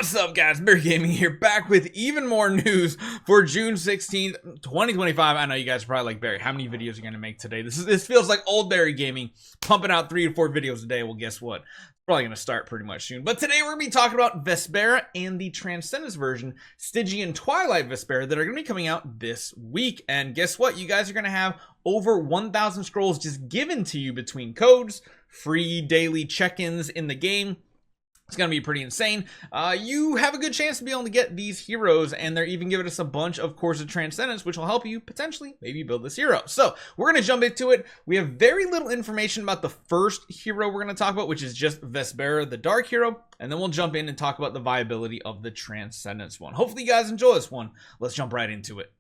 What's up, guys? Bear Gaming here, back with even more news for June 16th, 2025. I know you guys are probably like, Barry, how many videos are you going to make today? This feels like old Barry Gaming, pumping out 3 to 4 videos a day. Well, guess what? Probably going to start pretty much soon. But today we're going to be talking about Vespera and the Transcendence version, Stygian Twilight Vespera, that are going to be coming out this week. And guess what? You guys are going to have over 1,000 scrolls just given to you between codes, free daily check-ins in the game. It's going to be pretty insane. You have a good chance to be able to get these heroes, and they're even giving us a bunch of Cores of Transcendence, which will help you potentially maybe build this hero. So we're going to jump into it. We have very little information about the first hero we're going to talk about, which is just Vespera, the Dark Hero, and then we'll jump in and talk about the viability of the Transcendence one. Hopefully you guys enjoy this one. Let's jump right into it.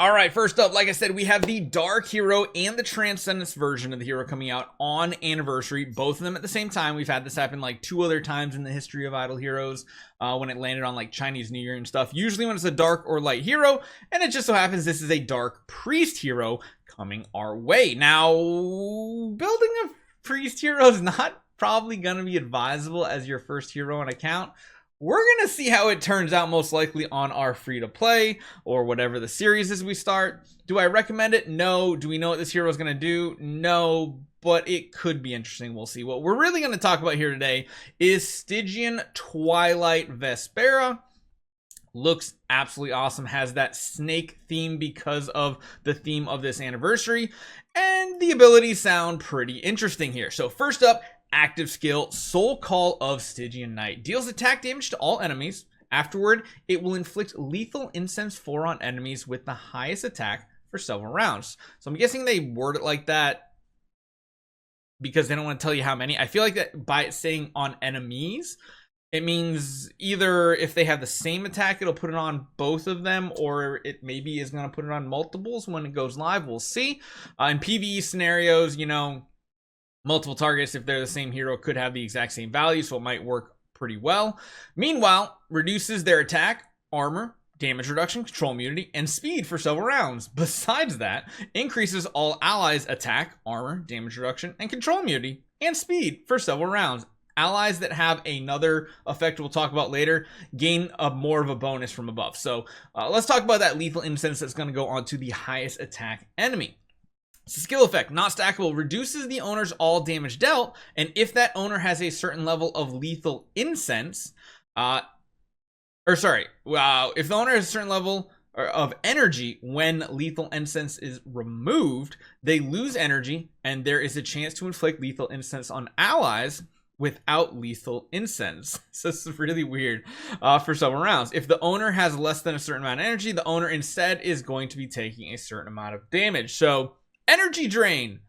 Alright, first up, like I said, we have the Dark Hero and the Transcendence version of the hero coming out on Anniversary, both of them at the same time. We've had this happen like 2 other times in the history of Idle Heroes, when it landed on like Chinese New Year and stuff, usually when it's a Dark or Light hero, and it just so happens this is a Dark Priest hero coming our way. Now, building a Priest hero is not probably going to be advisable as your first hero on account. We're going to see how it turns out, most likely on our free-to-play or whatever the series is we start. Do I recommend it? No. Do we know what this hero is going to do? No, but it could be interesting. We'll see. What we're really going to talk about here today is Stygian Twilight Vespera. Looks absolutely awesome. Has that snake theme because of the theme of this anniversary. And the abilities sound pretty interesting here. So first up, active skill, Soul Call of Stygian Knight. Deals attack damage to all enemies. Afterward, it will inflict lethal incense 4 on enemies with the highest attack for several rounds. So I'm guessing they word it like that because they don't want to tell you how many. I feel like that by it saying on enemies, it means either if they have the same attack, it'll put it on both of them, or it maybe is going to put it on multiples when it goes live. We'll see. In PvE scenarios, you know, multiple targets, if they're the same hero, could have the exact same value, so it might work pretty well. Meanwhile, reduces their attack, armor, damage reduction, control immunity, and speed for several rounds. Besides that, increases all allies' attack, armor, damage reduction, and control immunity, and speed for several rounds. Allies that have another effect we'll talk about later gain more of a bonus from above. So let's talk about that lethal incense that's going to go on to the highest attack enemy. Skill effect, not stackable, reduces the owner's all damage dealt, and if that owner has a certain level of lethal incense, if the owner has a certain level of energy when lethal incense is removed, they lose energy, and there is a chance to inflict lethal incense on allies without lethal incense. So this is really weird for several rounds. If the owner has less than a certain amount of energy, the owner instead is going to be taking a certain amount of damage. So energy drain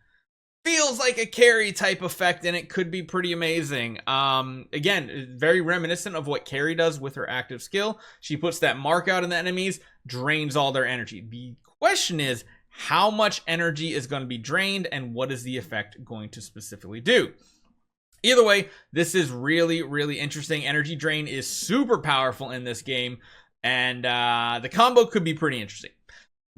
feels like a carry type effect, and it could be pretty amazing. Again, very reminiscent of what Carrie does with her active skill. She puts that mark out on the enemies, drains all their energy. The question is, how much energy is going to be drained, and what is the effect going to specifically do? Either way, this is really, really interesting. Energy drain is super powerful in this game, and the combo could be pretty interesting.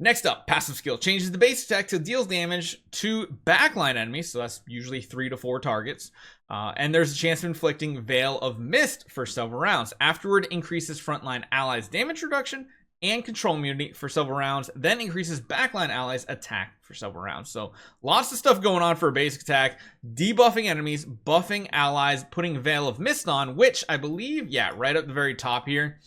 Next up, passive skill. Changes the base attack to deals damage to backline enemies, so that's usually 3 to 4 targets. And there's a chance of inflicting Veil of Mist for several rounds. Afterward, increases frontline allies' damage reduction and control immunity for several rounds, then increases backline allies' attack for several rounds. So lots of stuff going on for a basic attack. Debuffing enemies, buffing allies, putting Veil of Mist on, which I believe, yeah, right at the very top here.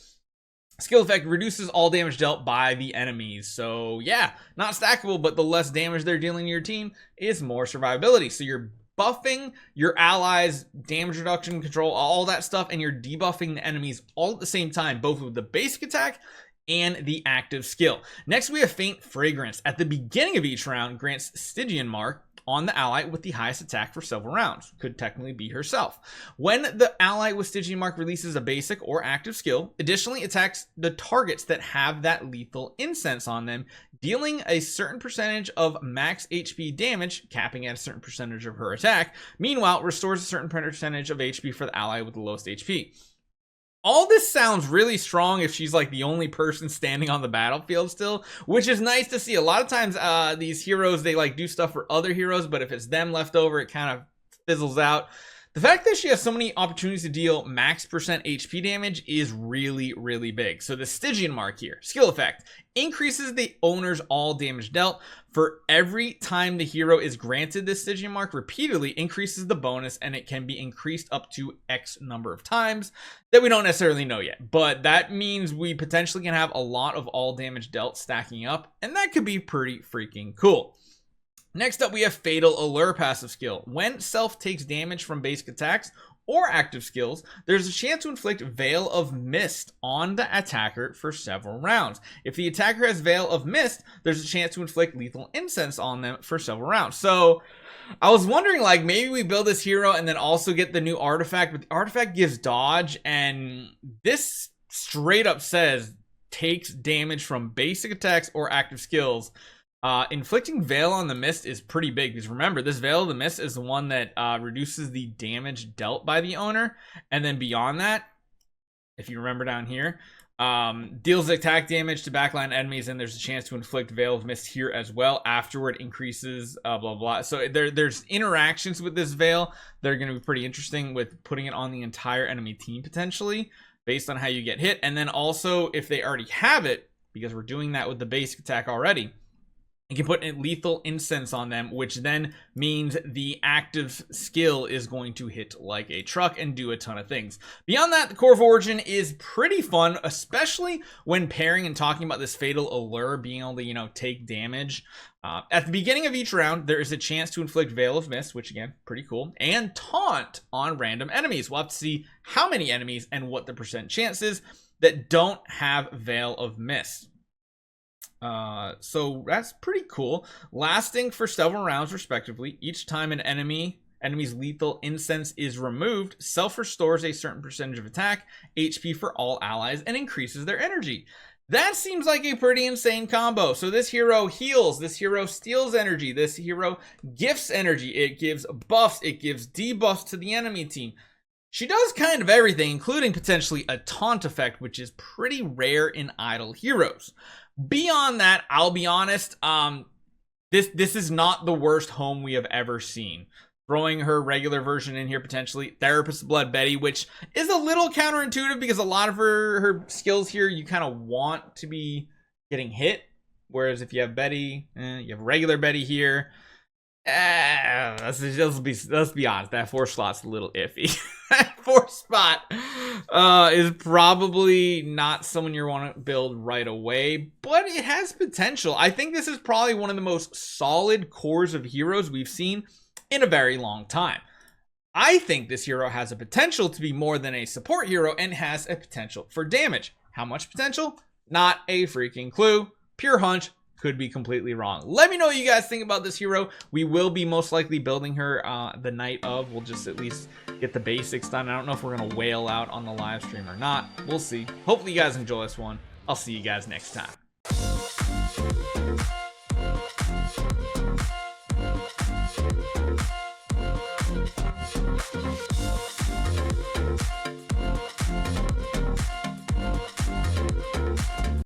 Skill effect reduces all damage dealt by the enemies. So yeah, not stackable, but the less damage they're dealing to your team is more survivability. So you're buffing your allies, damage reduction, control, all that stuff, and you're debuffing the enemies all at the same time, both with the basic attack and the active skill. Next, we have Faint Fragrance. At the beginning of each round, grants Stygian mark on the ally with the highest attack for several rounds. Could technically be herself. When the ally with Stygian mark releases a basic or active skill, additionally attacks the targets that have that lethal incense on them, dealing a certain percentage of max HP damage, capping at a certain percentage of her attack. Meanwhile, restores a certain percentage of HP for the ally with the lowest HP. All this sounds really strong if she's like the only person standing on the battlefield still, which is nice to see. A lot of times these heroes, they like do stuff for other heroes, but if it's them left over, it kind of fizzles out. The fact that she has so many opportunities to deal max percent HP damage is really, really big. So the Stygian mark here, skill effect, increases the owner's all damage dealt. For every time the hero is granted this Stygian mark repeatedly, increases the bonus, and it can be increased up to X number of times that we don't necessarily know yet. But that means we potentially can have a lot of all damage dealt stacking up, and that could be pretty freaking cool. Next up, we have Fatal Allure passive skill. When self takes damage from basic attacks or active skills, there's a chance to inflict Veil of Mist on the attacker for several rounds. If the attacker has Veil of Mist, there's a chance to inflict lethal incense on them for several rounds. So I was wondering, like, maybe we build this hero and then also get the new artifact, but the artifact gives dodge, and this straight up says takes damage from basic attacks or active skills. Inflicting Veil on the Mist is pretty big, because remember, this Veil of the Mist is the one that reduces the damage dealt by the owner, and then beyond that, if you remember down here, deals attack damage to backline enemies, and there's a chance to inflict Veil of Mist here as well. Afterward increases blah blah. So there's interactions with this Veil that are going to be pretty interesting, with putting it on the entire enemy team potentially based on how you get hit. And then also, if they already have it, because we're doing that with the basic attack already, you can put lethal incense on them, which then means the active skill is going to hit like a truck and do a ton of things. Beyond that, the Core of Origin is pretty fun, especially when pairing and talking about this Fatal Allure, being able to, you know, take damage. At the beginning of each round, there is a chance to inflict Veil of Mist, which again, pretty cool, and Taunt on random enemies. We'll have to see how many enemies and what the percent chance is that don't have Veil of Mist. So that's pretty cool. Lasting for several rounds respectively. Each time an enemy's lethal incense is removed, self restores a certain percentage of attack, HP for all allies, and increases their energy. That seems like a pretty insane combo. So this hero heals, this hero steals energy, this hero gifts energy, it gives buffs, it gives debuffs to the enemy team. She does kind of everything, including potentially a taunt effect, which is pretty rare in idle heroes. Beyond that, I'll be honest, this is not the worst home we have ever seen. Throwing her regular version in here potentially, Therapist Blood Betty, which is a little counterintuitive because a lot of her skills here you kind of want to be getting hit, whereas if you have Betty, you have regular Betty here. Let's be honest, that 4 slot's a little iffy. That 4 spot is probably not someone you want to build right away, but it has potential. I think this is probably one of the most solid cores of heroes we've seen in a very long time. I think this hero has a potential to be more than a support hero and has a potential for damage. How much potential? Not a freaking clue. Pure hunch. Could be completely wrong. Let me know what you guys think about this hero. We will be most likely building her the night of. We'll just at least get the basics done. I don't know if we're gonna wail out on the live stream or not. We'll see. Hopefully you guys enjoy this one. I'll see you guys next time.